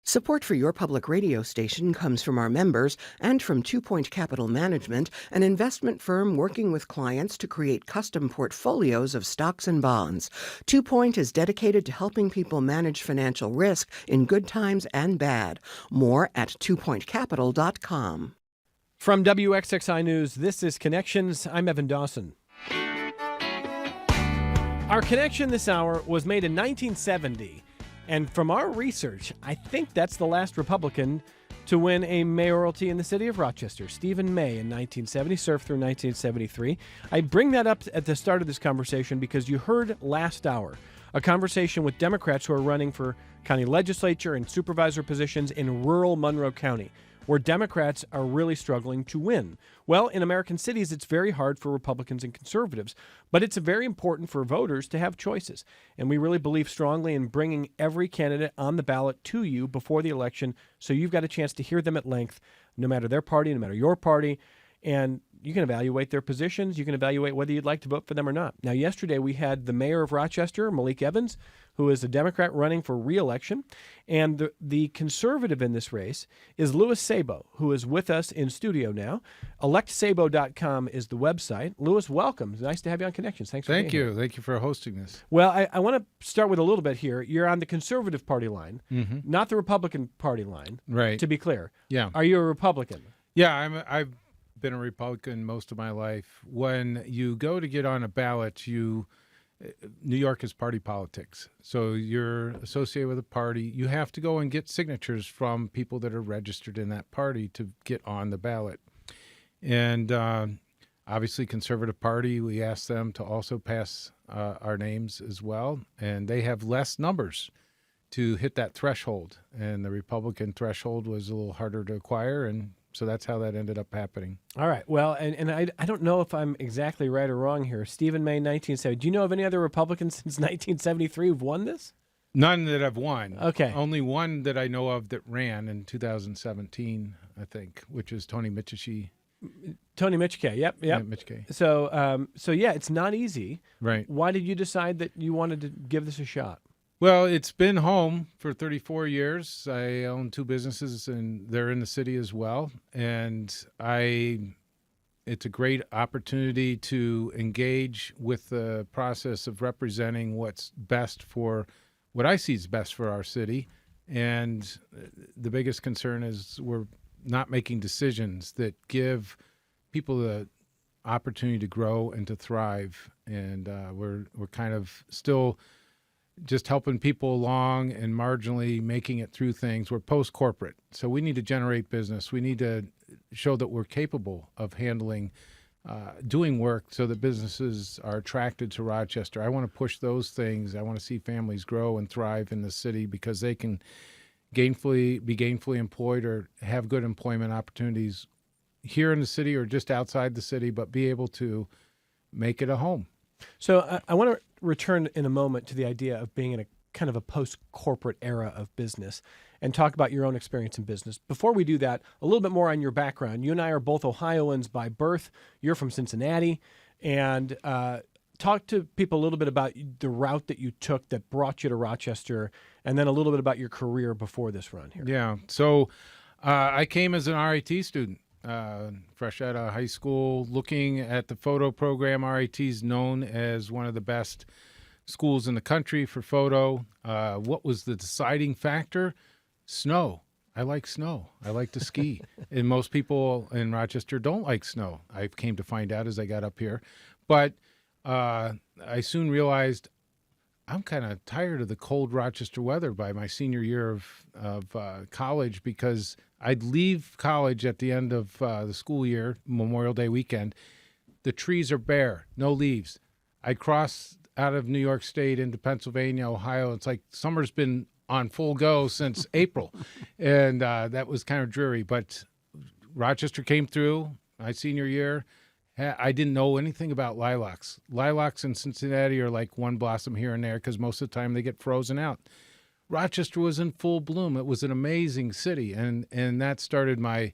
Support for your public radio station comes from our members and from Two Point Capital Management, an investment firm working with clients to create custom portfolios of stocks and bonds. Two Point is dedicated to helping people manage financial risk in good times and bad. More at twopointcapital.com. From WXXI News, this is Connections. I'm Evan Dawson. Our connection this hour was made in 1970. And from our research, I think that's the last Republican to win a mayoralty in the city of Rochester. Stephen May in 1970, served through 1973. I bring that up at the start of this conversation because you heard last hour a conversation with Democrats who are running for county legislature and supervisor positions in rural Monroe County, where Democrats are really struggling to win. Well, in American cities, it's very hard for Republicans and conservatives, but it's very important for voters to have choices. And we really believe strongly in bringing every candidate on the ballot to you before the election so you've got a chance to hear them at length, no matter their party, no matter your party. And you can evaluate their positions. You can evaluate whether you'd like to vote for them or not. Now, yesterday we had the mayor of Rochester, Malik Evans, who is a Democrat running for re-election. And the conservative in this race is Louis Sabo, who is with us in studio now. ElectSabo.com is the website. Louis, welcome. It's nice to have you on Connections. Thanks for being here. Thank you. Thank you for hosting this. Well, I want to start with a little bit here. You're on the conservative party line, not the Republican party line, Right. to be clear. Yeah. Are you a Republican? Yeah, I've been a Republican most of my life. When you go to get on a ballot, New York is party politics. So you're associated with a party. You have to go and get signatures from people that are registered in that party to get on the ballot. And obviously, Conservative Party, we asked them to also pass our names as well. And they have less numbers to hit that threshold. And the Republican threshold was a little harder to acquire, and so that's how that ended up happening. All right. Well, and I don't know if I'm exactly right or wrong here. Stephen May, 1970. Do you know of any other Republicans since 1973 who've won this? None that have won. Okay. Only one that I know of that ran in 2017, I think, which is Tony Mitchie. Tony Mitchke. Yep. Yeah, Mitchke. So yeah, it's not easy. Right. Why did you decide that you wanted to give this a shot? Well, it's been home for 34 years. I own two businesses, and they're in the city as well. And it's a great opportunity to engage with the process of representing what's best for what I see is best for our city. And the biggest concern is we're not making decisions that give people the opportunity to grow and to thrive. And we're kind of still just helping people along and marginally making it through things. We're post-corporate, so we need to generate business. We need to show that we're capable of handling, doing work so that businesses are attracted to Rochester. I want to push those things. I want to see families grow and thrive in the city because they can be gainfully employed or have good employment opportunities here in the city or just outside the city, but be able to make it a home. So I want to return in a moment to the idea of being in a kind of a post-corporate era of business and talk about your own experience in business. Before we do that, a little bit more on your background. You and I are both Ohioans by birth. You're from Cincinnati. And talk to people a little bit about the route that you took that brought you to Rochester, and then a little bit about your career before this run here. Yeah. So I came as an RIT student. Fresh out of high school, looking at the photo program. RIT is known as one of the best schools in the country for photo. What was the deciding factor? Snow. I like snow. I like to ski. And most people in Rochester don't like snow. I came to find out as I got up here. But I soon realized I'm kind of tired of the cold Rochester weather by my senior year of college, because I'd leave college at the end of the school year, Memorial Day weekend. The trees are bare, no leaves. I'd cross out of New York State into Pennsylvania, Ohio. It's like summer's been on full go since April. And that was kind of dreary. But Rochester came through my senior year. I didn't know anything about lilacs. Lilacs in Cincinnati are like one blossom here and there because most of the time they get frozen out. Rochester was in full bloom. It was an amazing city, and that started my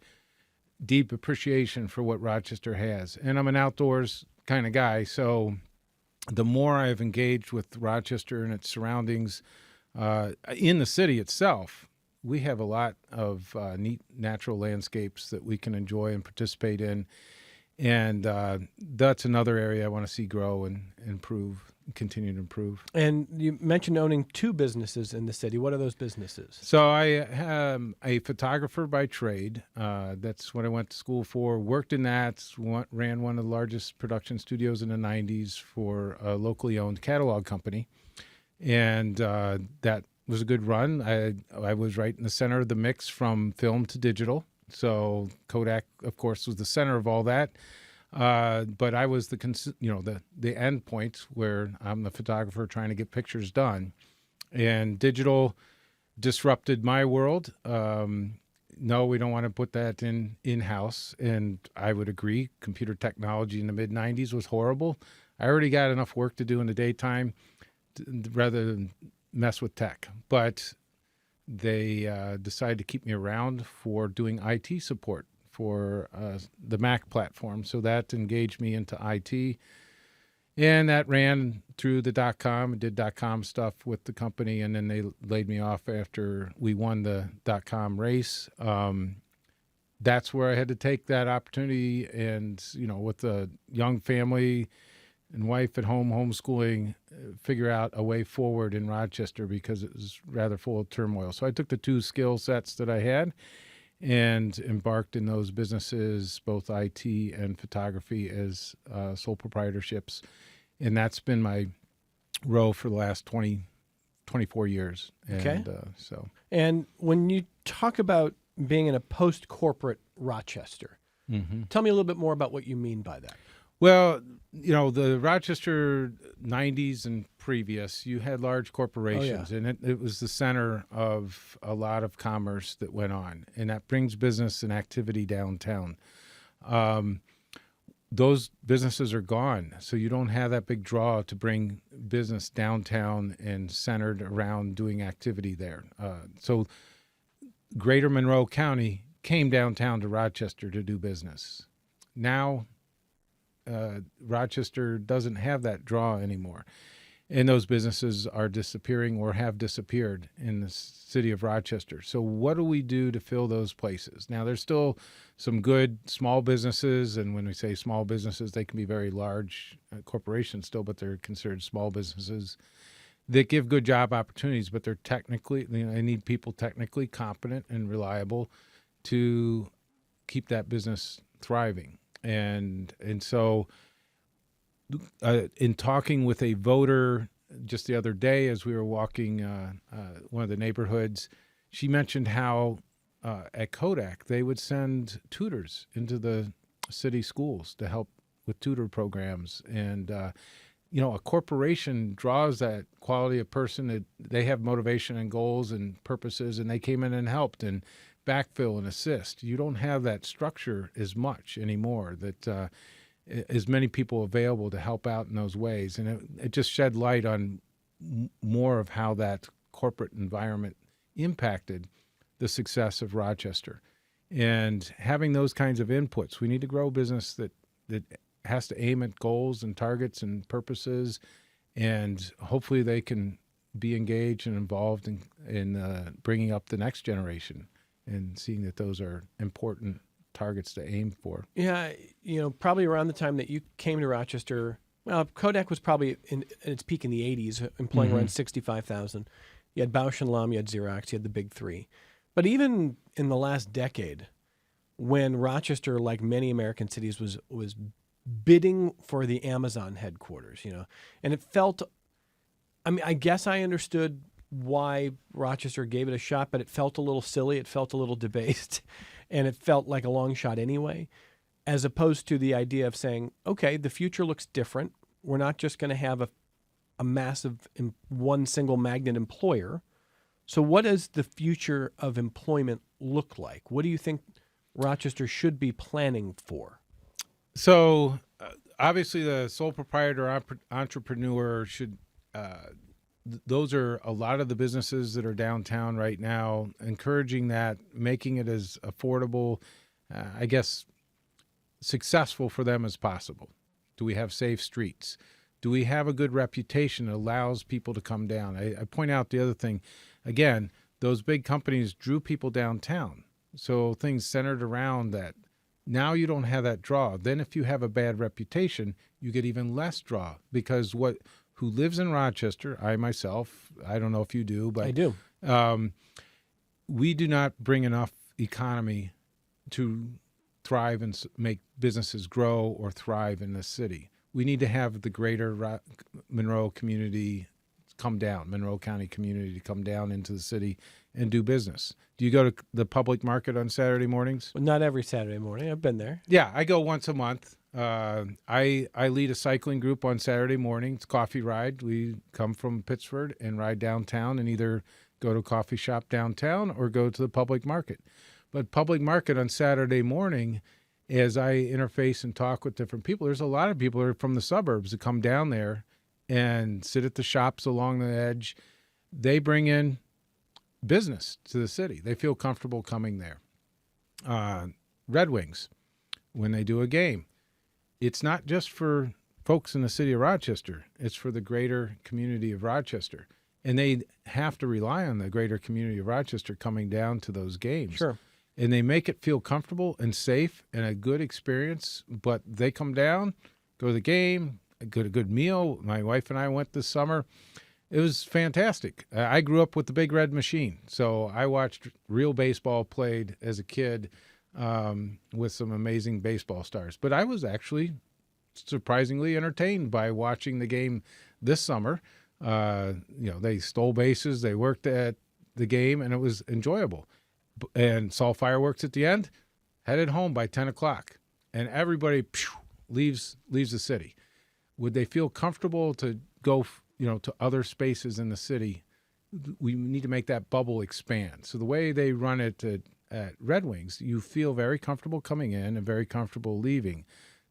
deep appreciation for what Rochester has. And I'm an outdoors kind of guy, so the more I've engaged with Rochester and its surroundings in the city itself, we have a lot of neat natural landscapes that we can enjoy and participate in. And that's another area I want to see grow and improve, continue to improve. And you mentioned owning 2 businesses in the city. What are those businesses? So I am a photographer by trade. That's what I went to school for. Worked in that. Ran one of the largest production studios in the 90s for a locally owned catalog company. And that was a good run. I was right in the center of the mix from film to digital. So Kodak, of course, was the center of all that. But I was the end point where I'm the photographer trying to get pictures done. And digital disrupted my world. No, we don't want to put that in-house. And I would agree, computer technology in the mid-'90s was horrible. I already got enough work to do in the daytime rather than mess with tech. But they decided to keep me around for doing IT support for the Mac platform. So that engaged me into IT. And that ran through the .com, did .com stuff with the company, and then they laid me off after we won the .com race. That's where I had to take that opportunity and, with a young family and wife at home homeschooling, figure out a way forward in Rochester because it was rather full of turmoil. So I took the 2 skill sets that I had and embarked in those businesses, both IT and photography, as sole proprietorships. And that's been my row for the last 24 years. And, okay. And when you talk about being in a post-corporate Rochester, tell me a little bit more about what you mean by that. Well, the Rochester 90s and previous, you had large corporations, and it was the center of a lot of commerce that went on, and that brings business and activity downtown. Those businesses are gone, so you don't have that big draw to bring business downtown and centered around doing activity there. So Greater Monroe County came downtown to Rochester to do business. Now Rochester doesn't have that draw anymore. And those businesses are disappearing or have disappeared in the city of Rochester. So what do we do to fill those places? Now, there's still some good small businesses, and when we say small businesses, they can be very large corporations still, but they're considered small businesses that give good job opportunities, but they're technically, they need people technically competent and reliable to keep that business thriving. And so in talking with a voter just the other day as we were walking one of the neighborhoods, she mentioned how at Kodak they would send tutors into the city schools to help with tutor programs. And, a corporation draws that quality of person that they have motivation and goals and purposes, and they came in and helped and backfill and assist. You don't have that structure as much anymore, that as many people available to help out in those ways. And it just shed light on more of how that corporate environment impacted the success of Rochester. And having those kinds of inputs, we need to grow a business that has to aim at goals and targets and purposes, and hopefully they can be engaged and involved in bringing up the next generation and seeing that those are important targets to aim for. Yeah, probably around the time that you came to Rochester, well, Kodak was probably in its peak in the 80s, employing around 65,000. You had Bausch & Lomb, you had Xerox, you had the big 3. But even in the last decade, when Rochester, like many American cities, was bidding for the Amazon headquarters, and it felt, I guess I understood why Rochester gave it a shot, but it felt a little silly. It felt a little debased, and it felt like a long shot anyway, as opposed to the idea of saying, okay, the future looks different. We're not just going to have a massive one single magnet employer. So what does the future of employment look like? What do you think Rochester should be planning for? So obviously the sole proprietor entrepreneur should those are a lot of the businesses that are downtown right now, encouraging that, making it as affordable, successful for them as possible. Do we have safe streets? Do we have a good reputation that allows people to come down? I point out the other thing, again, those big companies drew people downtown. So things centered around that. Now you don't have that draw. Then if you have a bad reputation, you get even less draw because who lives in Rochester, I myself, I don't know if you do, but I do. We do not bring enough economy to thrive and make businesses grow or thrive in the city. We need to have the greater Monroe community come down, Monroe County community to come down into the city and do business. Do you go to the public market on Saturday mornings? Well, not every Saturday morning. I've been there. Yeah, I go once a month. I lead a cycling group on Saturday morning. It's Coffee Ride. We come from Pittsford and ride downtown and either go to a coffee shop downtown or go to the public market. But public market on Saturday morning, as I interface and talk with different people, there's a lot of people that are from the suburbs that come down there and sit at the shops along the edge. They bring in business to the city. They feel comfortable coming there. Red Wings, when they do a game, it's not just for folks in the city of Rochester. It's for the greater community of Rochester. And they have to rely on the greater community of Rochester coming down to those games. Sure. And they make it feel comfortable and safe and a good experience. But they come down, go to the game, get a good meal. My wife and I went this summer. It was fantastic. I grew up with the Big Red Machine, so I watched real baseball played as a kid with some amazing baseball stars. But I was actually surprisingly entertained by watching the game this summer. They stole bases, they worked at the game, and it was enjoyable. And saw fireworks at the end, headed home by 10 o'clock, and everybody leaves the city. Would they feel comfortable to go to other spaces in the city? We need to make that bubble expand. So the way they run it at Red Wings, you feel very comfortable coming in and very comfortable leaving.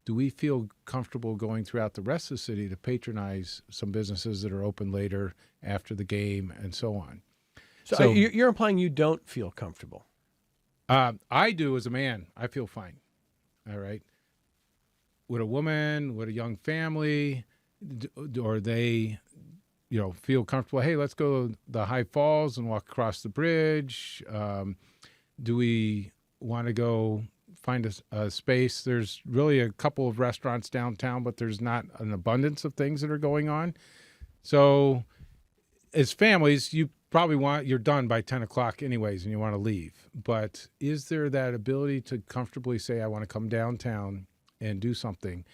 Do we feel comfortable going throughout the rest of the city to patronize some businesses that are open later after the game and so on? So you're implying you don't feel comfortable? I do as a man. I feel fine. All right. With a woman, with a young family, or they, feel comfortable. Hey, let's go to the High Falls and walk across the bridge. Do we want to go find a space? There's really a couple of restaurants downtown, but there's not an abundance of things that are going on. So as families, you're done by 10 o'clock anyways, and you want to leave. But is there that ability to comfortably say, I want to come downtown and do something?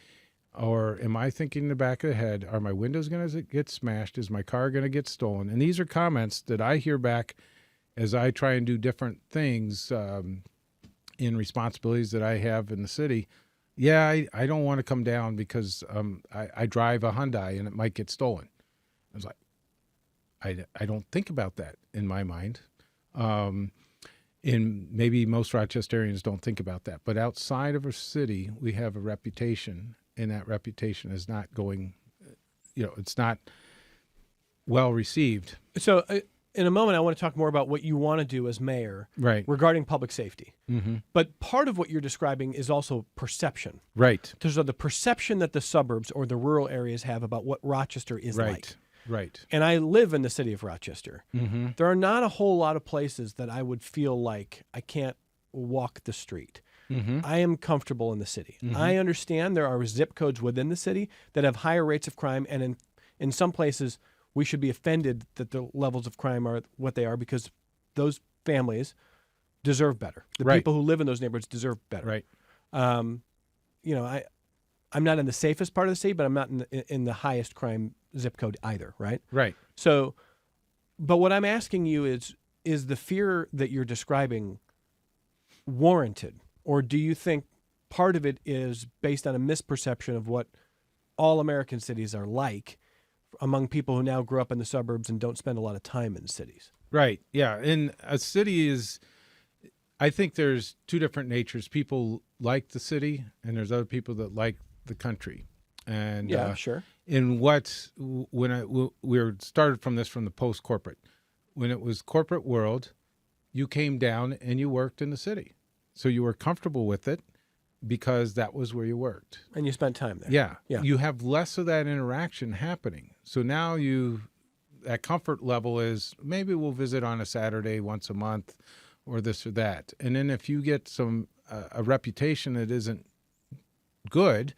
Or am I thinking in the back of the head, are my windows going to get smashed? Is my car going to get stolen? And these are comments that I hear back as I try and do different things in responsibilities that I have in the city. Yeah, I don't want to come down because I drive a Hyundai and it might get stolen. I was like, I don't think about that in my mind. And maybe most Rochesterians don't think about that. But outside of a city, we have a reputation, and that reputation is not going, it's not well received. So in a moment, I want to talk more about what you want to do as mayor regarding public safety. Mm-hmm. But part of what you're describing is also perception. Right. There's the perception that the suburbs or the rural areas have about what Rochester is like. Right. And I live in the city of Rochester. Mm-hmm. There are not a whole lot of places that I would feel like I can't walk the street. Mm-hmm. I am comfortable in the city. Mm-hmm. I understand there are zip codes within the city that have higher rates of crime, and in some places we should be offended that the levels of crime are what they are because those families deserve better. The people who live in those neighborhoods deserve better. Right. I'm not in the safest part of the city, but I'm not in the highest crime zip code either, right? Right. So, but what I'm asking you is the fear that you're describing warranted? Or do you think part of it is based on a misperception of what all American cities are like among people who now grow up in the suburbs and don't spend a lot of time in cities? Right. Yeah. And a city is, I think there's two different natures. People like the city and there's other people that like the country. And sure. In we started from the post-corporate. When it was corporate world, you came down and you worked in the city. So you were comfortable with it because that was where you worked. And you spent time there. Yeah. You have less of that interaction happening. So now that comfort level is maybe we'll visit on a Saturday once a month or this or that. And then if you get a reputation that isn't good,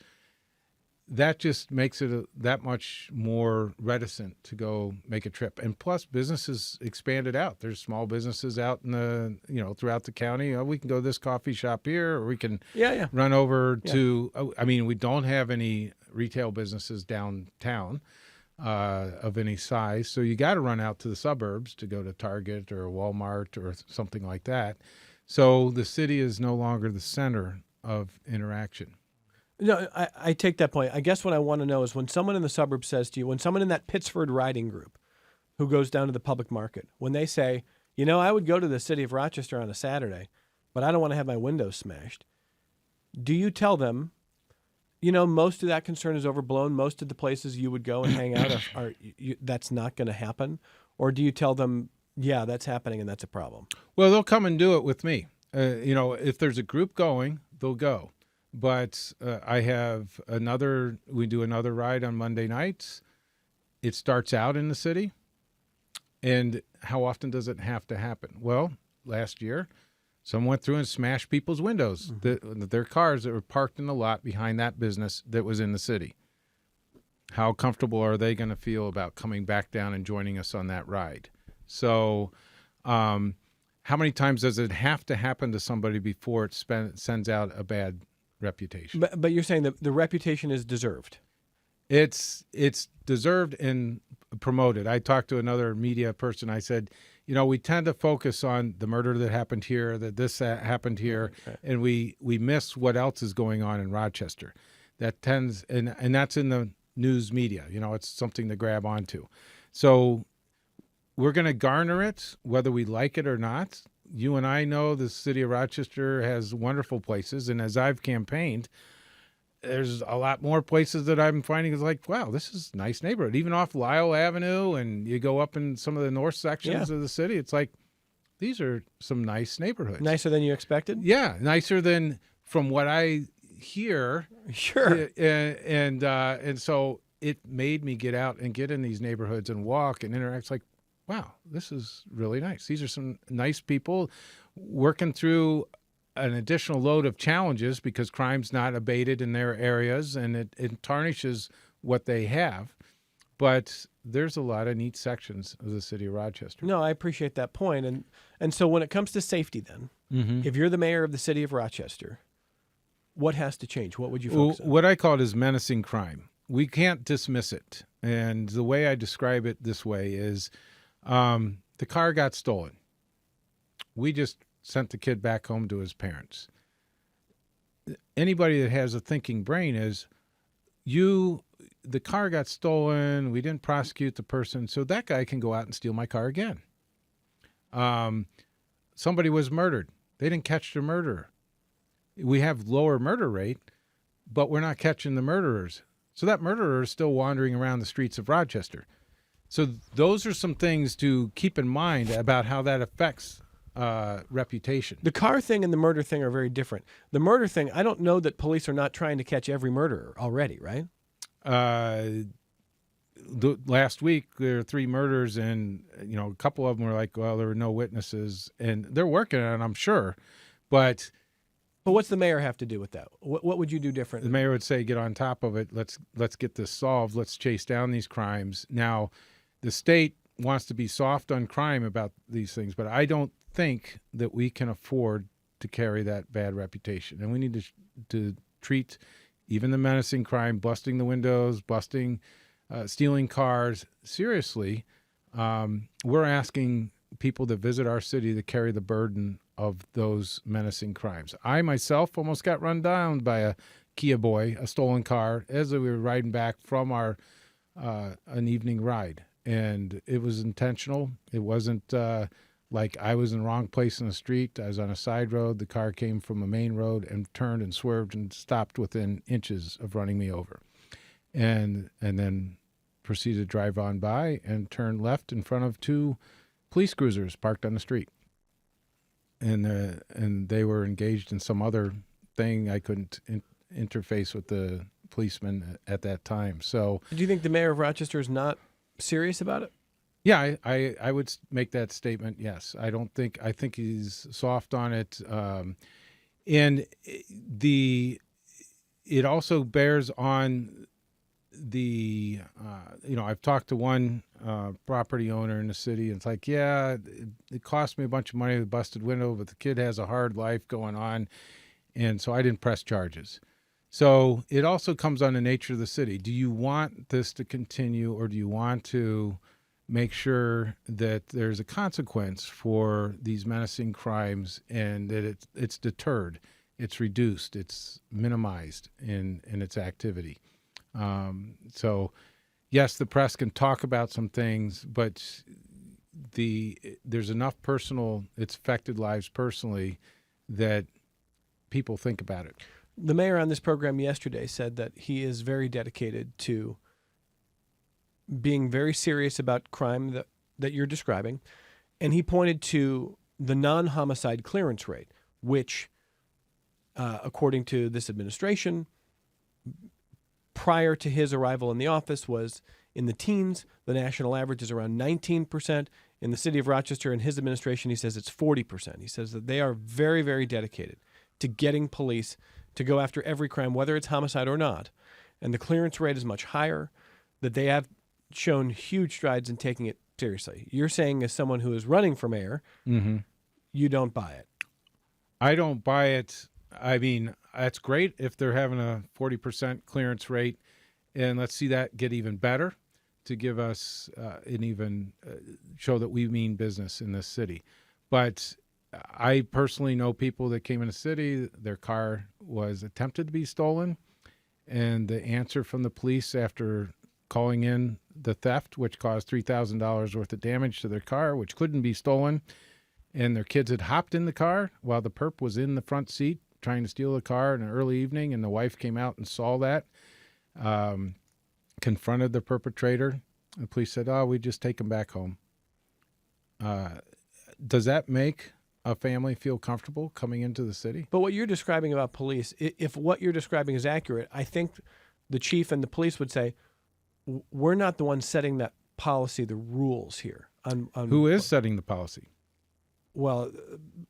that just makes it that much more reticent to go make a trip. And plus, businesses expanded out. There's small businesses out in throughout the county. We can go to this coffee shop here, or we can run over to. I mean, we don't have any retail businesses downtown of any size, so you got to run out to the suburbs to go to Target or Walmart or something like that. So the city is no longer the center of interaction. No, I take that point. I guess what I want to know is when someone in the suburbs says to you, when someone in that Pittsford riding group who goes down to the public market, when they say, I would go to the city of Rochester on a Saturday, but I don't want to have my windows smashed. Do you tell them, most of that concern is overblown. Most of the places you would go and hang out that's not going to happen? Or do you tell them, yeah, that's happening and that's a problem? Well, they'll come and do it with me. If there's a group going, they'll go. But we do another ride on Monday nights. It starts out in the city. And how often does it have to happen? Well, last year, someone went through and smashed people's windows, their cars that were parked in the lot behind that business that was in the city. How comfortable are they going to feel about coming back down and joining us on that ride? So how many times does it have to happen to somebody before it sends out a bad reputation? But you're saying that the reputation is deserved. It's deserved and promoted. I talked to another media person. I said, we tend to focus on the murder that happened here, that this happened here, and we miss what else is going on in Rochester. That tends, and that's in the news media. It's something to grab onto. So we're going to garner it, whether we like it or not. You and I know the city of Rochester has wonderful places, and as I've campaigned, there's a lot more places that I'm finding is like, wow, this is a nice neighborhood. Even off Lyle Avenue, and you go up in some of the north sections of the city, it's like, these are some nice neighborhoods. Nicer than you expected? Yeah, nicer than from what I hear. Sure. And so it made me get out and get in these neighborhoods and walk and interact. It's like, wow, this is really nice. These are some nice people working through an additional load of challenges because crime's not abated in their areas, and it tarnishes what they have. But there's a lot of neat sections of the city of Rochester. No, I appreciate that point. And so when it comes to safety then, if you're the mayor of the city of Rochester, what has to change? What would you focus on? What I call it is menacing crime. We can't dismiss it. And the way I describe it this way is the car got stolen. We just sent the kid back home to his parents. Anybody that has a thinking brain is, the car got stolen, we didn't prosecute the person, so that guy can go out and steal my car again. Somebody was murdered. They didn't catch the murderer. We have lower murder rate, but we're not catching the murderers. So that murderer is still wandering around the streets of Rochester. So those are some things to keep in mind about how that affects reputation. The car thing and the murder thing are very different. The murder thing, I don't know that police are not trying to catch every murderer already, right? Last week there were 3 murders, and a couple of them were like, well, there were no witnesses, and they're working on it, I'm sure. But what's the mayor have to do with that? What would you do differently? The mayor would say, get on top of it. Let's get this solved. Let's chase down these crimes. Now, the state wants to be soft on crime about these things, but I don't think that we can afford to carry that bad reputation. And we need to treat even the menacing crime, busting the windows, stealing cars, seriously. We're asking people that visit our city to carry the burden of those menacing crimes. I myself almost got run down by a Kia Boy, a stolen car, as we were riding back from an evening ride. And it was intentional. It wasn't like I was in the wrong place in the street. I was on a side road. The car came from a main road and turned and swerved and stopped within inches of running me over. And then proceeded to drive on by and turn left in front of 2 police cruisers parked on the street. And they were engaged in some other thing. I couldn't interface with the policeman at that time. So, do you think the mayor of Rochester is not serious about it? Yeah, I would make that statement. Yes, I think he's soft on it, and it also bears on the I've talked to one property owner in the city, and it's like, yeah, it cost me a bunch of money with a busted window, but the kid has a hard life going on, and so I didn't press charges. So it also comes on the nature of the city. Do you want this to continue, or do you want to make sure that there's a consequence for these menacing crimes, and that it's deterred, it's reduced, it's minimized in its activity? So yes, the press can talk about some things, but there's enough it's affected lives personally that people think about it. The mayor on this program yesterday said that he is very dedicated to being very serious about crime that you're describing. And he pointed to the non-homicide clearance rate, which, according to this administration, prior to his arrival in the office was in the teens. The national average is around 19%. In the city of Rochester, in his administration, he says it's 40%. He says that they are very, very dedicated to getting police to go after every crime, whether it's homicide or not. And the clearance rate is much higher, that they have shown huge strides in taking it seriously. You're saying, as someone who is running for mayor, you don't buy it. I don't buy it. I mean, that's great if they're having a 40% clearance rate, and let's see that get even better to give us show that we mean business in this city. But I personally know people that came in the city, their car was attempted to be stolen, and the answer from the police after calling in the theft, which caused $3,000 worth of damage to their car, which couldn't be stolen, and their kids had hopped in the car while the perp was in the front seat trying to steal the car in the early evening, and the wife came out and saw that, confronted the perpetrator. The police said, "Oh, we just take him back home." Does that make a family feel comfortable coming into the city? But what you're describing about police, if what you're describing is accurate, I think the chief and the police would say, we're not the ones setting that policy, the rules here. Who is setting the policy? Well,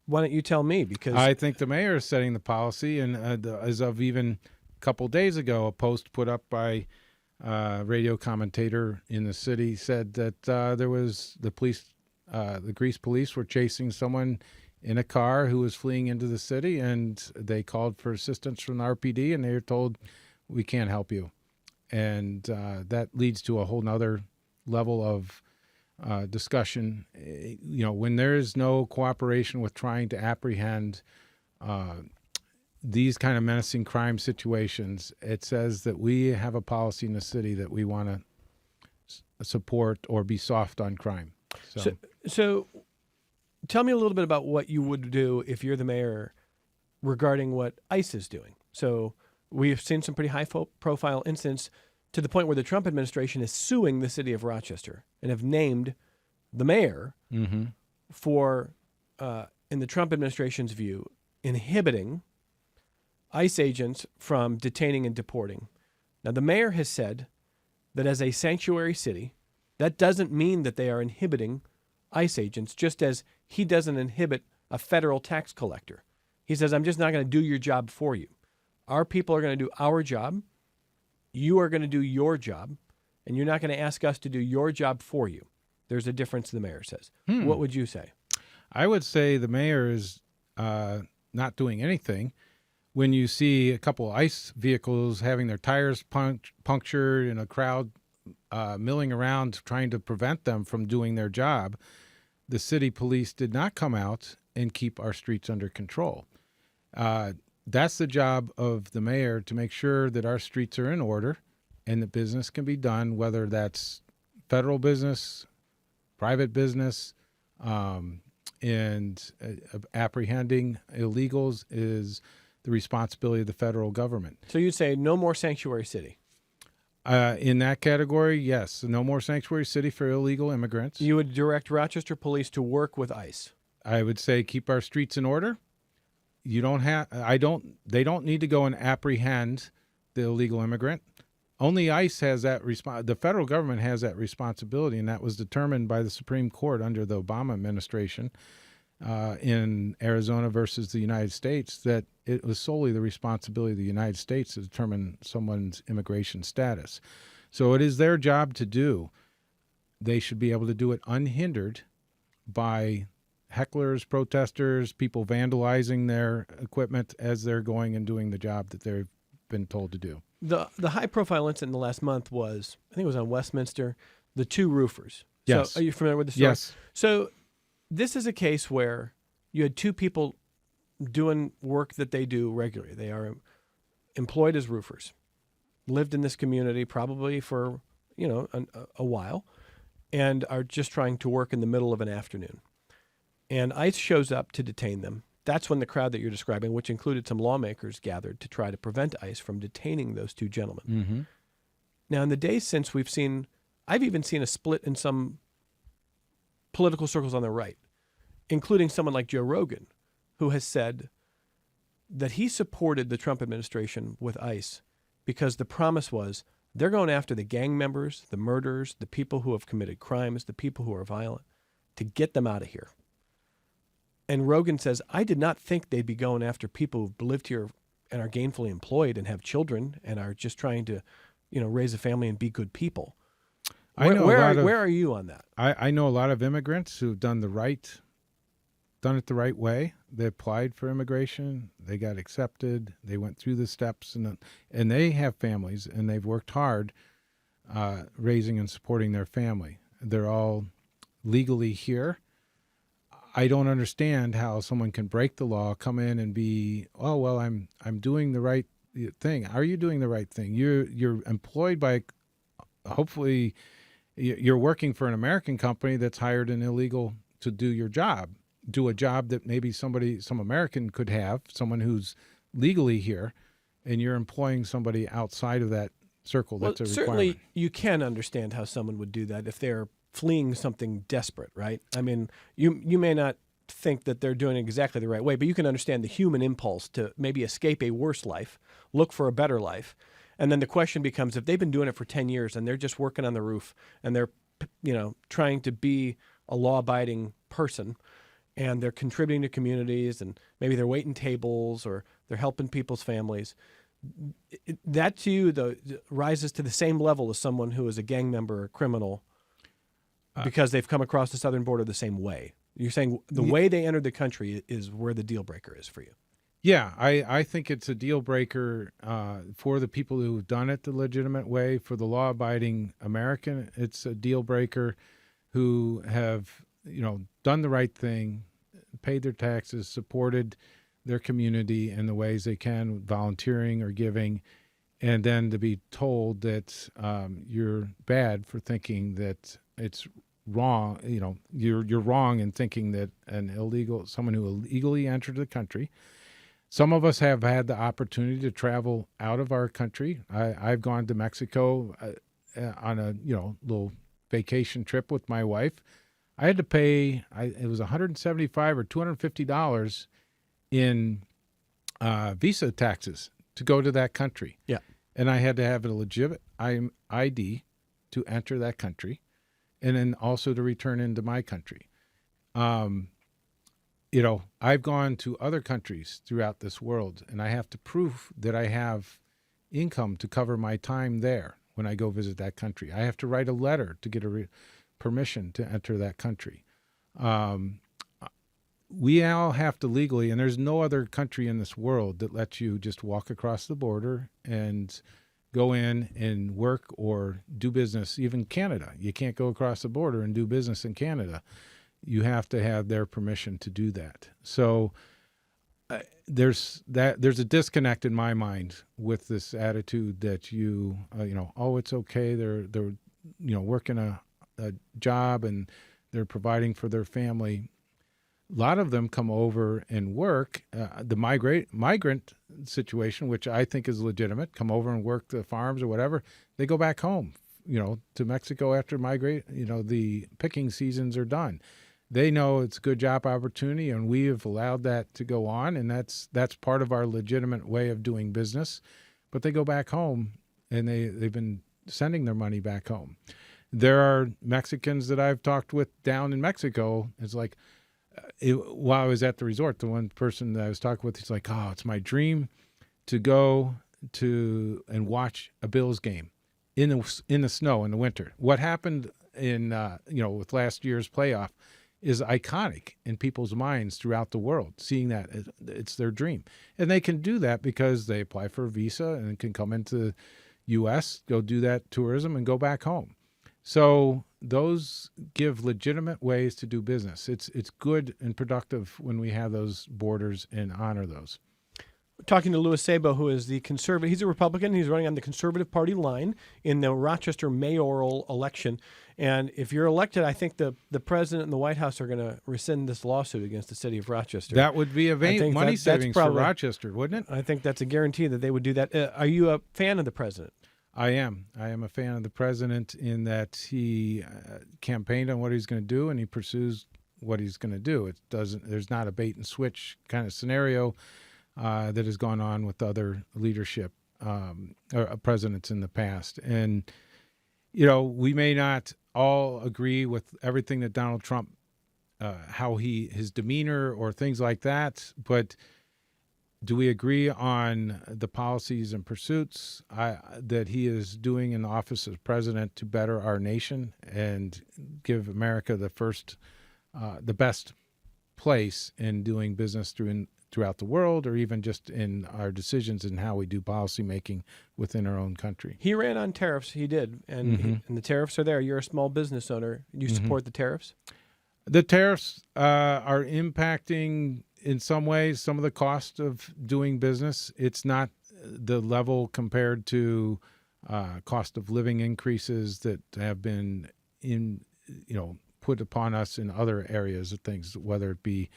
why don't you tell me? Because I think the mayor is setting the policy, and as of even a couple days ago, a post put up by a radio commentator in the city said that there was the Greece police were chasing someone in a car who was fleeing into the city, and they called for assistance from the RPD, and they were told, "We can't help you." And that leads to a whole nother level of discussion. When there is no cooperation with trying to apprehend these kind of menacing crime situations, it says that we have a policy in the city that we want to support or be soft on crime. So tell me a little bit about what you would do if you're the mayor regarding what ICE is doing. So we've seen some pretty high-profile incidents to the point where the Trump administration is suing the city of Rochester and have named the mayor for, in the Trump administration's view, inhibiting ICE agents from detaining and deporting. Now, the mayor has said that as a sanctuary city, that doesn't mean that they are inhibiting ICE agents, just as he doesn't inhibit a federal tax collector. He says, I'm just not going to do your job for you. Our people are going to do our job. You are going to do your job, and you're not going to ask us to do your job for you. There's a difference, the mayor says. What would you say? I would say the mayor is not doing anything. When you see a couple of ICE vehicles having their tires punctured and a crowd milling around trying to prevent them from doing their job, the city police did not come out and keep our streets under control. That's the job of the mayor, to make sure that our streets are in order and that business can be done, whether that's federal business, private business, and apprehending illegals is the responsibility of the federal government. So you'd say no more sanctuary city? In that category, yes. No more sanctuary city for illegal immigrants. You would direct Rochester police to work with ICE? I would say keep our streets in order. They don't need to go and apprehend the illegal immigrant. Only ICE has that the federal government has that responsibility, and that was determined by the Supreme Court under the Obama administration in Arizona versus the United States, that it was solely the responsibility of the United States to determine someone's immigration status. So it is their job to do. They should be able to do it unhindered by hecklers, protesters, people vandalizing their equipment as they're going and doing the job that they've been told to do. The high-profile incident in the last month was, I think it was on Westminster, the two roofers. Yes. So are you familiar with the story? Yes. So this is a case where you had two people doing work that they do regularly. They are employed as roofers, lived in this community probably for, a while, and are just trying to work in the middle of an afternoon. And ICE shows up to detain them. That's when the crowd that you're describing, which included some lawmakers, gathered to try to prevent ICE from detaining those two gentlemen. Mm-hmm. Now, in the days since, I've even seen a split in some political circles on the right, including someone like Joe Rogan, who has said that he supported the Trump administration with ICE because the promise was they're going after the gang members, the murderers, the people who have committed crimes, the people who are violent, to get them out of here. And Rogan says, I did not think they'd be going after people who've lived here and are gainfully employed and have children and are just trying to, raise a family and be good people. Where are you on that? I know a lot of immigrants who've done it the right way. They applied for immigration. They got accepted. They went through the steps, and they have families, and they've worked hard raising and supporting their family. They're all legally here. I don't understand how someone can break the law, come in and be, oh, well, I'm doing the right thing. Are you doing the right thing? You're employed by, hopefully, you're working for an American company that's hired an illegal to do your job, do a job that maybe some American could have, someone who's legally here, and you're employing somebody outside of that circle. That's a requirement. Certainly you can understand how someone would do that if they're fleeing something desperate, right? I mean, you may not think that they're doing it exactly the right way, but you can understand the human impulse to maybe escape a worse life, look for a better life. And then the question becomes, if they've been doing it for 10 years and they're just working on the roof and they're, trying to be a law-abiding person and they're contributing to communities and maybe they're waiting tables or they're helping people's families, that to you rises to the same level as someone who is a gang member or criminal because they've come across the southern border the same way. You're saying the way they entered the country is where the deal breaker is for you. Yeah, I think it's a deal breaker for the people who've done it the legitimate way. For the law-abiding American, it's a deal breaker who have, done the right thing, paid their taxes, supported their community in the ways they can, volunteering or giving, and then to be told that you're bad for thinking that it's wrong. You're wrong in thinking that someone who illegally entered the country. Some of us have had the opportunity to travel out of our country. I've gone to Mexico on a little vacation trip with my wife. I had to pay it was $175 or $250 in visa taxes to go to that country. Yeah, and I had to have a legitimate ID to enter that country, and then also to return into my country. I've gone to other countries throughout this world, and I have to prove that I have income to cover my time there when I go visit that country. I have to write a letter to get permission to enter that country. We all have to legally, and there's no other country in this world that lets you just walk across the border and go in and work or do business. Even Canada, you can't go across the border and do business in Canada. You have to have their permission to do that. So there's a disconnect in my mind with this attitude that it's okay. They're working a job and they're providing for their family. A lot of them come over and work. The migrant situation, which I think is legitimate, come over and work the farms or whatever. They go back home, to Mexico after the picking seasons are done. They know it's a good job opportunity, and we have allowed that to go on, and that's part of our legitimate way of doing business. But they go back home and they've been sending their money back home. There are Mexicans that I've talked with down in Mexico. It's like, while I was at the resort, the one person that I was talking with, he's like, "Oh, it's my dream to go to and watch a Bills game in the snow in the winter." What happened in with last year's playoff is iconic in people's minds throughout the world. Seeing that, it's their dream, and they can do that because they apply for a visa and can come into the U.S., go do that tourism, and go back home. So those give legitimate ways to do business. It's good and productive when we have those borders and honor those. Talking to Louis Sabo, who is the conservative. He's a Republican. He's running on the Conservative Party line in the Rochester mayoral election. And if you're elected, I think the president and the White House are going to rescind this lawsuit against the city of Rochester. That would be money savings for Rochester, wouldn't it? I think that's a guarantee that they would do that. Are you a fan of the president? I am. I am a fan of the president in that he campaigned on what he's going to do, and he pursues what he's going to do. There's not a bait and switch kind of scenario that has gone on with other leadership or presidents in the past. And, we may not all agree with everything that Donald Trump, his demeanor or things like that, but do we agree on the policies and pursuits that he is doing in the office as president to better our nation and give America the best place in doing business throughout the world, or even just in our decisions and how we do policy making within our own country? He ran on tariffs. He did, and and the tariffs are there. You're a small business owner. You support the tariffs? The tariffs are impacting, in some ways, some of the cost of doing business. It's not the level compared to cost of living increases that have been put upon us in other areas of things, whether it be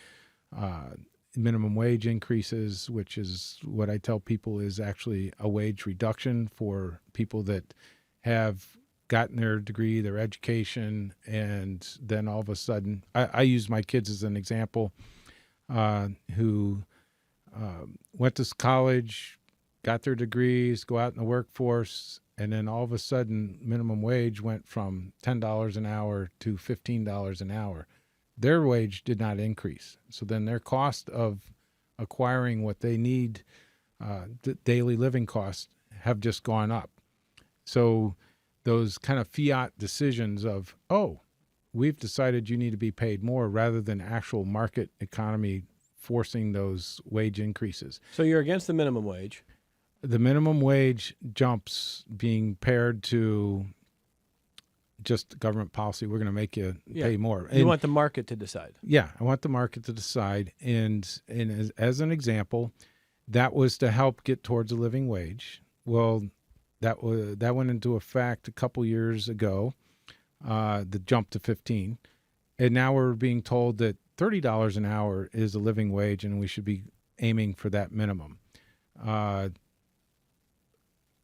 minimum wage increases, which is what I tell people is actually a wage reduction for people that have gotten their degree, their education, and then all of a sudden, I use my kids as an example, who went to college, got their degrees, go out in the workforce, and then all of a sudden minimum wage went from $10 an hour to $15 an hour. Their wage did not increase. So then their cost of acquiring what they need, the daily living costs, have just gone up. So those kind of fiat decisions of, we've decided you need to be paid more, rather than actual market economy forcing those wage increases. So you're against the minimum wage? The minimum wage jumps being paired to just government policy. We're going to make you pay more. You want the market to decide. Yeah, I want the market to decide. And as an example, that was to help get towards a living wage. Well, that went into effect a couple years ago, the jump to 15. And now we're being told that $30 an hour is a living wage, and we should be aiming for that minimum.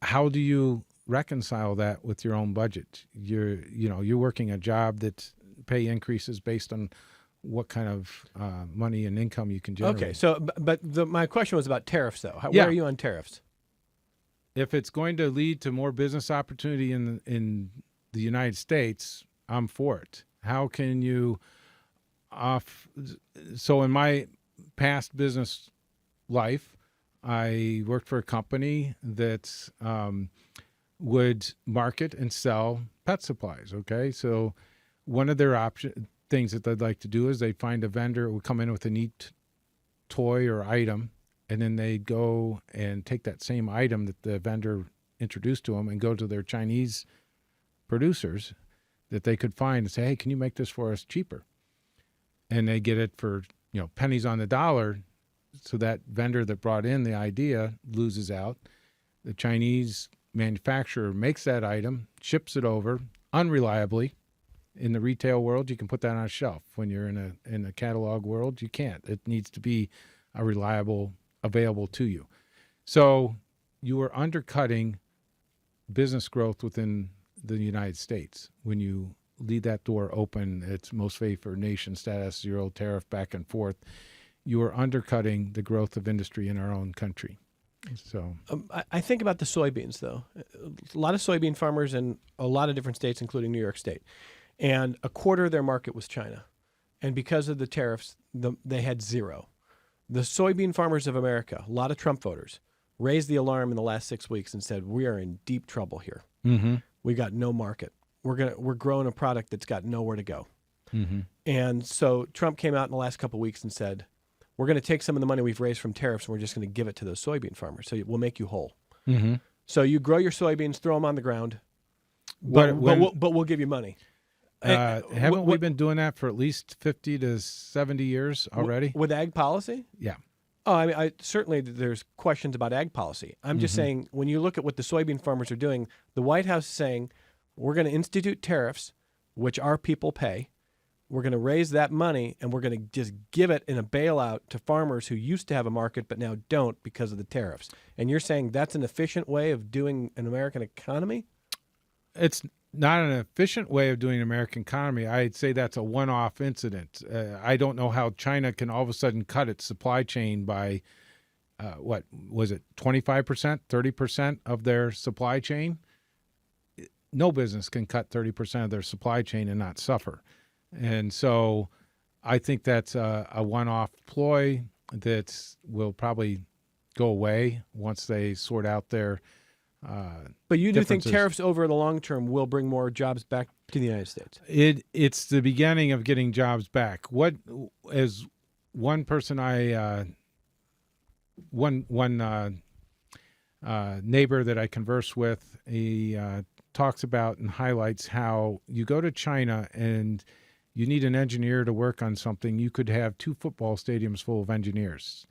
How do you reconcile that with your own budget? You're working a job that pay increases based on what kind of money and income you can generate. Okay, so my question was about tariffs, though. Where are you on tariffs? If it's going to lead to more business opportunity in the United States, I'm for it. How can you so in my past business life, I worked for a company that would market and sell pet supplies. Okay, so one of their things that they'd like to do is they'd find a vendor who would come in with a neat toy or item, and then they'd go and take that same item that the vendor introduced to them and go to their Chinese producers that they could find and say, "Hey, can you make this for us cheaper?" And they get it for pennies on the dollar. So that vendor that brought in the idea loses out. The Chinese manufacturer makes that item, ships it over unreliably. In the retail world, you can put that on a shelf. When you're in a catalog world, you can't. It needs to be a reliable, available to you. So you are undercutting business growth within the United States when you leave that door open. It's most favored nation status, zero tariff back and forth. You are undercutting the growth of industry in our own country. So I think about the soybeans, though. A lot of soybean farmers in a lot of different states, including New York State. And a quarter of their market was China. And because of the tariffs, they had zero. The soybean farmers of America, a lot of Trump voters, raised the alarm in the last 6 weeks and said, we are in deep trouble here. We got no market. We're growing a product that's got nowhere to go. And so Trump came out in the last couple of weeks and said, we're going to take some of the money we've raised from tariffs and we're just going to give it to those soybean farmers. So we'll make you whole. So you grow your soybeans, throw them on the ground, but we'll give you money. Haven't we been doing that for at least 50 to 70 years already? With ag policy? Yeah. Oh, I mean, certainly there's questions about ag policy. I'm just saying, when you look at what the soybean farmers are doing, the White House is saying, we're going to institute tariffs, which our people pay. We're going to raise that money, and we're going to just give it in a bailout to farmers who used to have a market but now don't because of the tariffs. And you're saying that's an efficient way of doing an American economy? It's not an efficient way of doing an American economy. I'd say that's a one-off incident. I don't know how China can all of a sudden cut its supply chain by, what was it, 25%, 30% of their supply chain? No business can cut 30% of their supply chain and not suffer. And so I think that's a one-off ploy that will probably go away once they sort out their But you do think tariffs over the long term will bring more jobs back to the United States? It's the beginning of getting jobs back. What, as one person one neighbor that I converse with, he talks about and highlights how you go to China and you need an engineer to work on something. You could have 2 football stadiums full of engineers.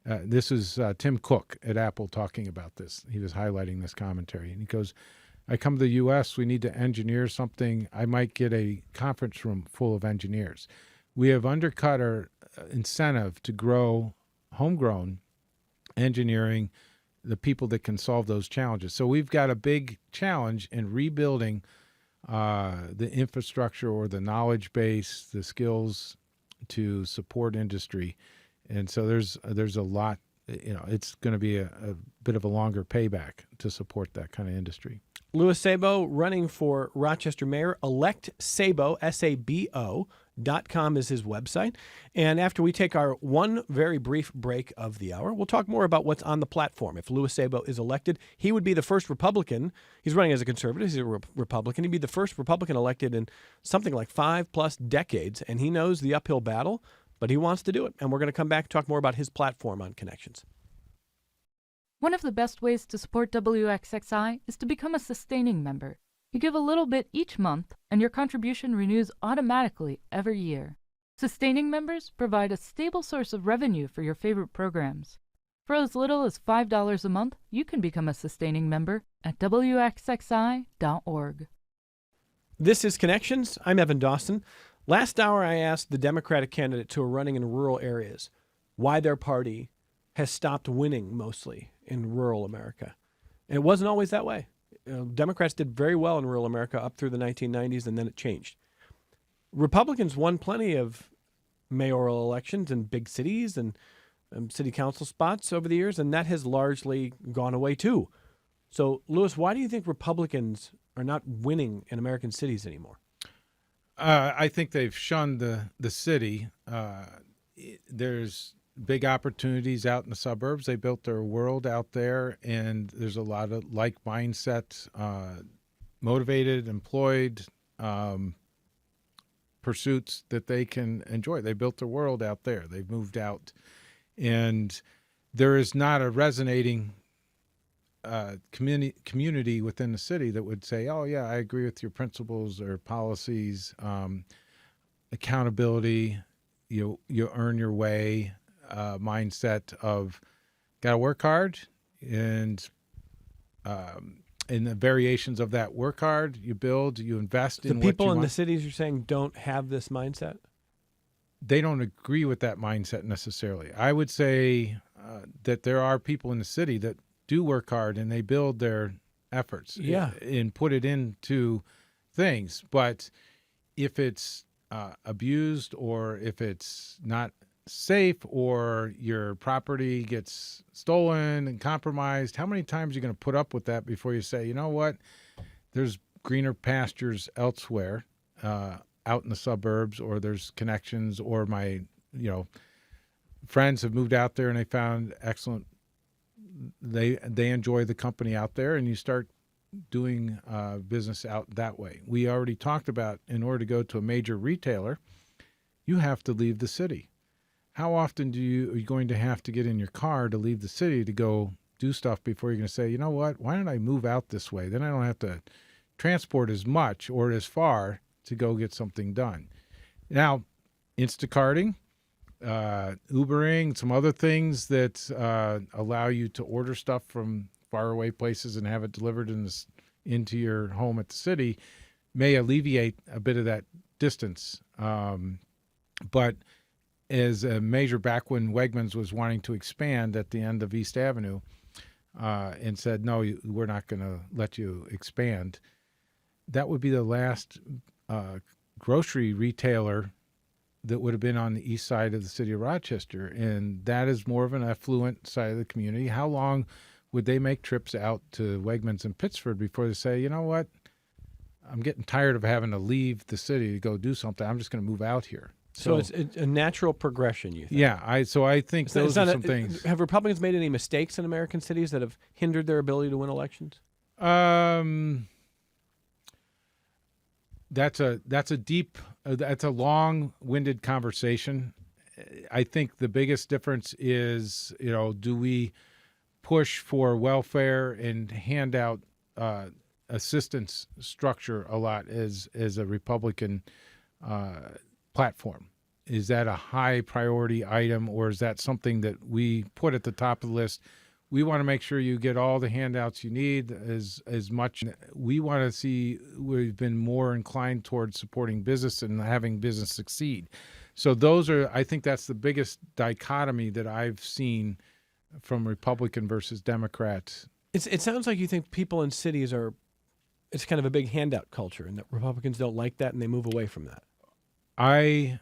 This is Tim Cook at Apple talking about this. He was highlighting this commentary. And he goes, I come to the U.S., we need to engineer something. I might get a conference room full of engineers. We have undercut our incentive to grow homegrown engineering, the people that can solve those challenges. So we've got a big challenge in rebuilding the infrastructure or the knowledge base, the skills to support industry. And so there's a lot, it's going to be a bit of a longer payback to support that kind of industry. Louis Sabo running for Rochester mayor. ElectSabo, SABO.com is his website. And after we take our one very brief break of the hour, we'll talk more about what's on the platform. If Louis Sabo is elected, he would be the first Republican. He's running as a conservative. He's a Republican. He'd be the first Republican elected in something like 5+ decades. And he knows the uphill battle, but he wants to do it. And we're going to come back and talk more about his platform on Connections. One of the best ways to support WXXI is to become a sustaining member. You give a little bit each month, and your contribution renews automatically every year. Sustaining members provide a stable source of revenue for your favorite programs. For as little as $5 a month, you can become a sustaining member at WXXI.org. This is Connections. I'm Evan Dawson. Last hour, I asked the Democratic candidates who are running in rural areas why their party has stopped winning mostly in rural America. And it wasn't always that way. Democrats did very well in rural America up through the 1990s, and then it changed. Republicans won plenty of mayoral elections in big cities and city council spots over the years, and that has largely gone away too. So, Louis, why do you think Republicans are not winning in American cities anymore? I think they've shunned the city. There's big opportunities out in the suburbs. They built their world out there, and there's a lot of like mindset, motivated, employed pursuits that they can enjoy. They built their world out there. They've moved out, and there is not a resonating community within the city that would say, oh yeah, I agree with your principles or policies, accountability, you earn your way, mindset of got to work hard, and in the variations of that work hard, you build, you invest in what you want. The people in the cities you're saying don't have this mindset? They don't agree with that mindset necessarily. I would say that there are people in the city that do work hard and they build their efforts and put it into things. But if it's abused or if it's not safe or your property gets stolen and compromised, how many times are you going to put up with that before you say, you know what, there's greener pastures elsewhere, out in the suburbs, or there's connections, or my, friends have moved out there and they found excellent, they enjoy the company out there, and you start doing business out that way. We already talked about, in order to go to a major retailer, you have to leave the city. How often are you going to have to get in your car to leave the city to go do stuff before you're going to say, you know what, why don't I move out this way? Then I don't have to transport as much or as far to go get something done. Now, Instacarting, Ubering, some other things that allow you to order stuff from faraway places and have it delivered into your home at the city may alleviate a bit of that distance. But as a measure back when Wegmans was wanting to expand at the end of East Avenue and said, no, we're not going to let you expand, that would be the last grocery retailer that would have been on the east side of the city of Rochester. And that is more of an affluent side of the community. How long would they make trips out to Wegmans in Pittsford before they say, you know what, I'm getting tired of having to leave the city to go do something. I'm just going to move out here. So it's a natural progression, you think? Yeah, I think those are some things. Have Republicans made any mistakes in American cities that have hindered their ability to win elections? That's a long-winded conversation. I think the biggest difference is, do we push for welfare and hand out assistance structure a lot as a Republican platform? Is that a high priority item, or is that something that we put at the top of the list? We want to make sure you get all the handouts you need as much. We want to see, we've been more inclined towards supporting business and having business succeed. So I think that's the biggest dichotomy that I've seen from Republican versus Democrat. It sounds like you think people in cities it's kind of a big handout culture, and that Republicans don't like that and they move away from that. I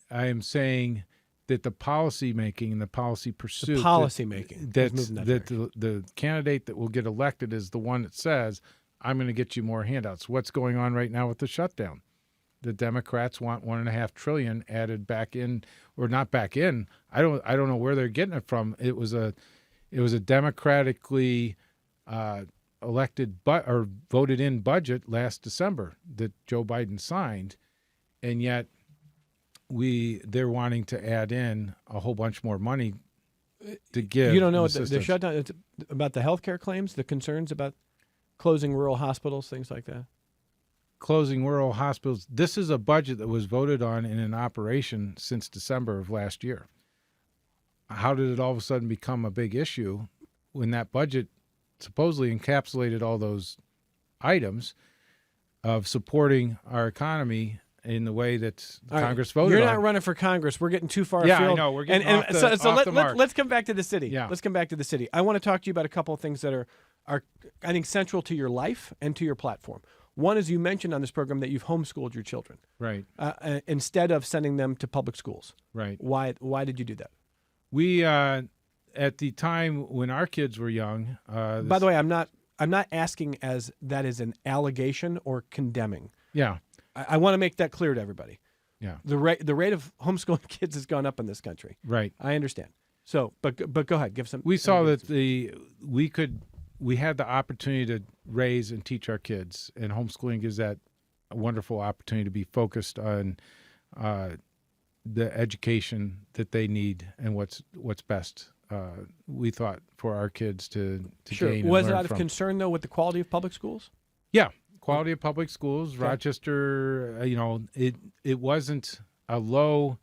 am saying that the policy making and the policy pursuit, the candidate that will get elected is the one that says, I'm going to get you more handouts. What's going on right now with the shutdown? The Democrats want $1.5 trillion added back in, or not back in. I don't know where they're getting it from. It was a democratically elected or voted in budget last December that Joe Biden signed, and yet they're wanting to add in a whole bunch more money to give. You don't know what the shutdown, it's about the healthcare claims, the concerns about closing rural hospitals, things like that. Closing rural hospitals. This is a budget that was voted on in an operation since December of last year. How did it all of a sudden become a big issue when that budget supposedly encapsulated all those items of supporting our economy in the way that Congress voted on? You're not running for Congress. We're getting too far afield. Yeah, I know. We're getting off the mark. Let's come back to the city. Yeah. Let's come back to the city. I want to talk to you about a couple of things that are I think, central to your life and to your platform. One is, you mentioned on this program that you've homeschooled your children. Right. Instead of sending them to public schools. Right. Why did you do that? We, at the time when our kids were young. By the way, I'm not asking as that is an allegation or condemning. Yeah. I want to make that clear to everybody. Yeah. The rate of homeschooling kids has gone up in this country. Right. I understand. So, but go ahead. Give some. We saw that we had the opportunity to raise and teach our kids, and homeschooling gives that a wonderful opportunity to be focused on the education that they need and what's best. We thought for our kids to sure. gain. Was and it learn out of from. concern though with the quality of public schools? Yeah, quality of public schools. Okay. Rochester, it wasn't a low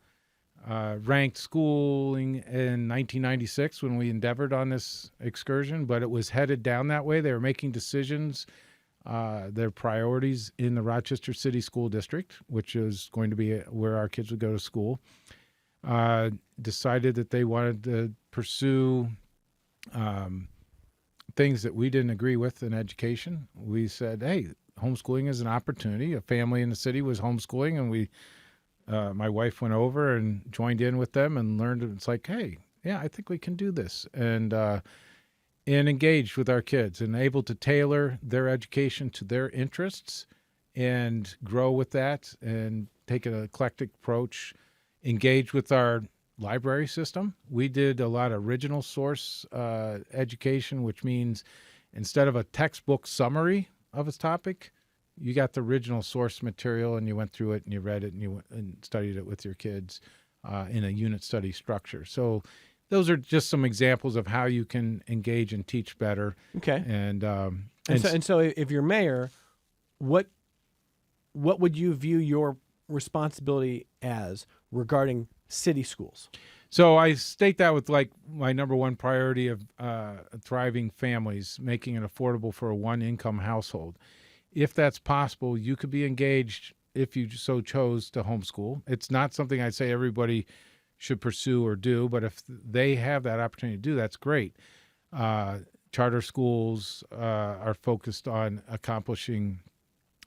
ranked schooling in 1996 when we endeavored on this excursion, but it was headed down that way. They were making decisions, their priorities in the Rochester City School District, which is going to be where our kids would go to school. Decided that they wanted to pursue things that we didn't agree with in education. We said, hey, homeschooling is an opportunity. A family in the city was homeschooling, and we My wife went over and joined in with them and learned. It's like, hey, yeah, I think we can do this, and engaged with our kids and able to tailor their education to their interests and grow with that and take an eclectic approach. Engage with our library system. We did a lot of original source education, which means instead of a textbook summary of a topic, you got the original source material and you went through it and you read it and you went and studied it with your kids in a unit study structure. So those are just some examples of how you can engage and teach better. Okay. And So if you're mayor, what would you view your responsibility as regarding city schools? so I state that with like my number one priority of thriving families, making it affordable for a one-income household. If that's possible, you could be engaged if you so chose to homeschool. It's not something I'd say everybody should pursue or do, but if they have that opportunity to do, that's great. Charter schools are focused on accomplishing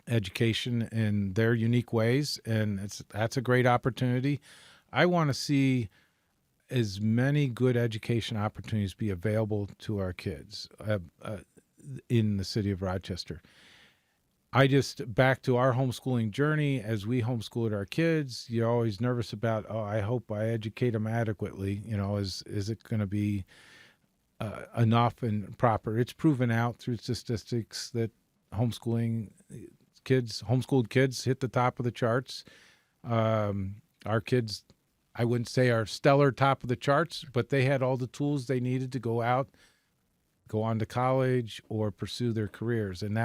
education in their unique ways, and that's a great opportunity. I want to see as many good education opportunities be available to our kids in the city of Rochester. Back to our homeschooling journey, as we homeschooled our kids, you're always nervous about, I hope I educate them adequately. Is it going to be enough and proper? It's proven out through statistics that homeschooled kids hit the top of the charts. Our kids, I wouldn't say are stellar top of the charts, but they had all the tools they needed to go on to college or pursue their careers. And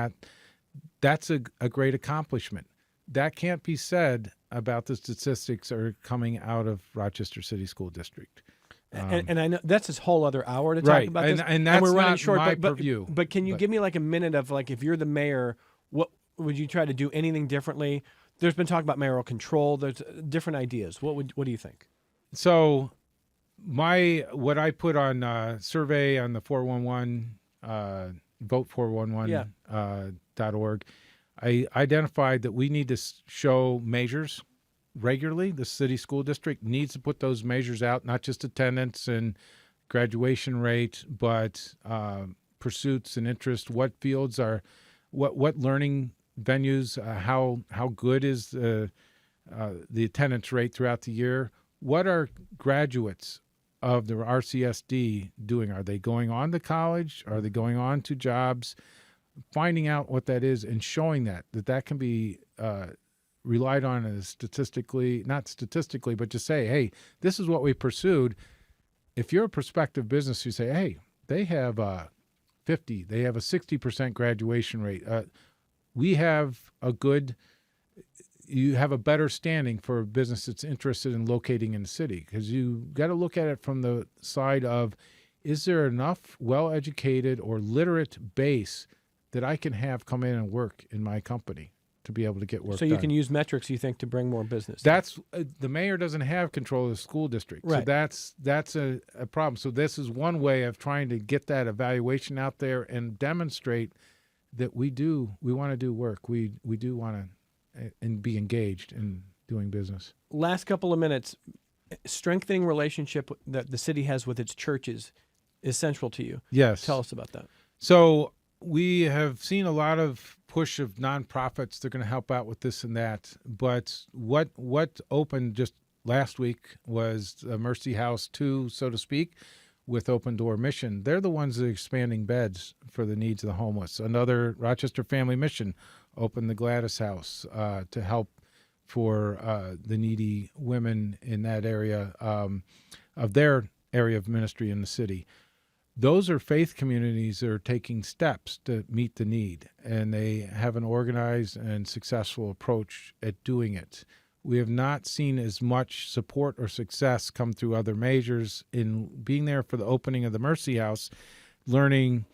that's a great accomplishment. That can't be said about the statistics that are coming out of Rochester City School District. And I know that's this whole other hour to talk about this. And that's we're running not short, my but purview. But can you give me like a minute of like, if you're the mayor, what would you try to do anything differently? There's been talk about mayoral control. There's different ideas. What do you think? So what I put on survey on the 411 vote411 .org, I identified that we need to show measures regularly. The city school district needs to put those measures out, not just attendance and graduation rate, but pursuits and interest. What fields are, what learning venues, how good is the attendance rate throughout the year? What are graduates of the RCSD doing? Are they going on to college? Are they going on to jobs? Finding out what that is and showing that can be relied on as not statistically, but just say, hey, this is what we pursued. If you're a prospective business, you say, hey, they have 50, they have a 60% graduation rate. You have a better standing for a business that's interested in locating in the city, because you got to look at it from the side of, is there enough well-educated or literate base that I can have come in and work in my company to be able to get work So done? you can use metrics, you think, to bring more business. That's the mayor doesn't have control of the school district. Right. So that's a problem. So this is one way of trying to get that evaluation out there and demonstrate that we want to do work. We do want to and be engaged in doing business. Last couple of minutes, strengthening relationship that the city has with its churches is central to you. Yes. Tell us about that. So we have seen a lot of push of nonprofits. They're going to help out with this and that. But what opened just last week was the Mercy House 2, so to speak, with Open Door Mission. They're the ones that are expanding beds for the needs of the homeless. Another Rochester Family Mission opened the Gladys House to help for the needy women in that area of their area of ministry in the city. Those are faith communities that are taking steps to meet the need, and they have an organized and successful approach at doing it. We have not seen as much support or success come through other measures. In being there for the opening of the Mercy House, learning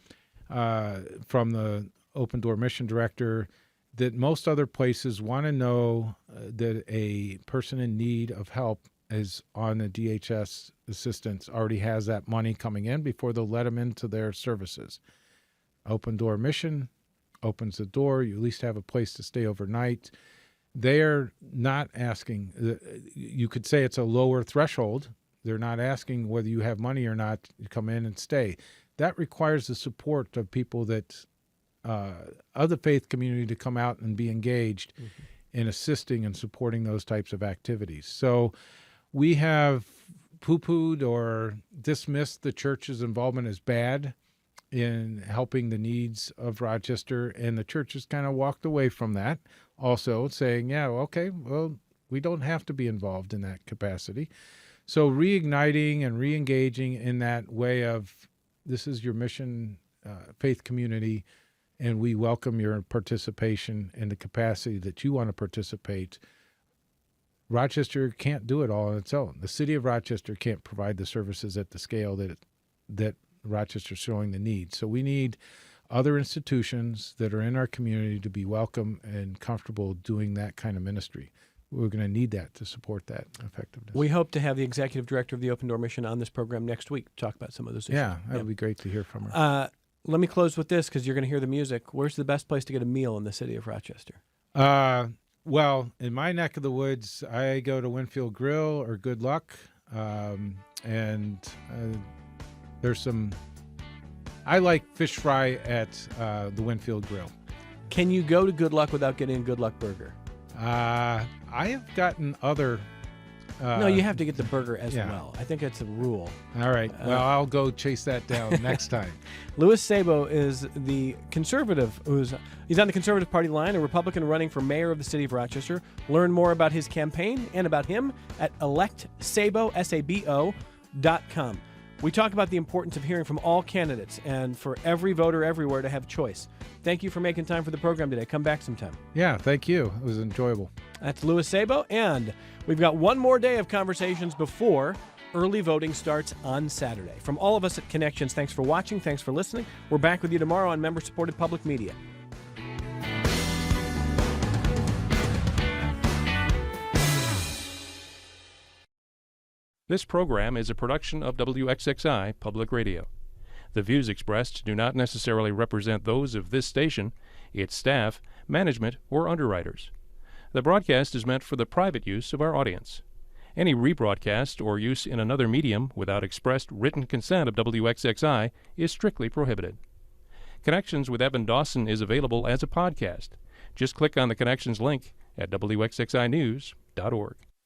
from the Open Door Mission Director that most other places want to know that a person in need of help is on the DHS assistance, already has that money coming in before they'll let them into their services. Open Door Mission opens the door. You at least have a place to stay overnight. they're not asking. You could say it's a lower threshold. They're not asking whether you have money or not to come in and stay. That requires the support of people that of the faith community to come out and be engaged in assisting and supporting those types of activities. So we have poo-pooed or dismissed the church's involvement as bad in helping the needs of Rochester, and the church has kind of walked away from that also, saying, yeah, okay, well, we don't have to be involved in that capacity. So reigniting and re-engaging in that way of, this is your mission, faith community, and we welcome your participation in the capacity that you want to participate. Rochester can't do it all on its own. The city of Rochester can't provide the services at the scale that Rochester's showing the need. So we need other institutions that are in our community to be welcome and comfortable doing that kind of ministry. We're going to need that to support that effectiveness. We hope to have the executive director of the Open Door Mission on this program next week to talk about some of those issues. Yeah, that would be great to hear from her. Let me close with this because you're going to hear the music. Where's the best place to get a meal in the city of Rochester? Well, in my neck of the woods, I go to Winfield Grill or Good Luck, and there's some. I like fish fry at the Winfield Grill. Can you go to Good Luck without getting a Good Luck burger? I have gotten other. No, you have to get the burger as yeah. well. I think it's a rule. All right. Well, I'll go chase that down next time. Louis Sabo is the conservative he's on the Conservative Party line, a Republican running for mayor of the city of Rochester. Learn more about his campaign and about him at electsabo.com. We talk about the importance of hearing from all candidates and for every voter everywhere to have choice. Thank you for making time for the program today. Come back sometime. Yeah, thank you. It was enjoyable. That's Louis Sabo, and we've got one more day of conversations before early voting starts on Saturday. From all of us at Connections, thanks for watching. Thanks for listening. We're back with you tomorrow on member-supported public media. This program is a production of WXXI Public Radio. The views expressed do not necessarily represent those of this station, its staff, management, or underwriters. The broadcast is meant for the private use of our audience. Any rebroadcast or use in another medium without expressed written consent of WXXI is strictly prohibited. Connections with Evan Dawson is available as a podcast. Just click on the Connections link at WXXInews.org.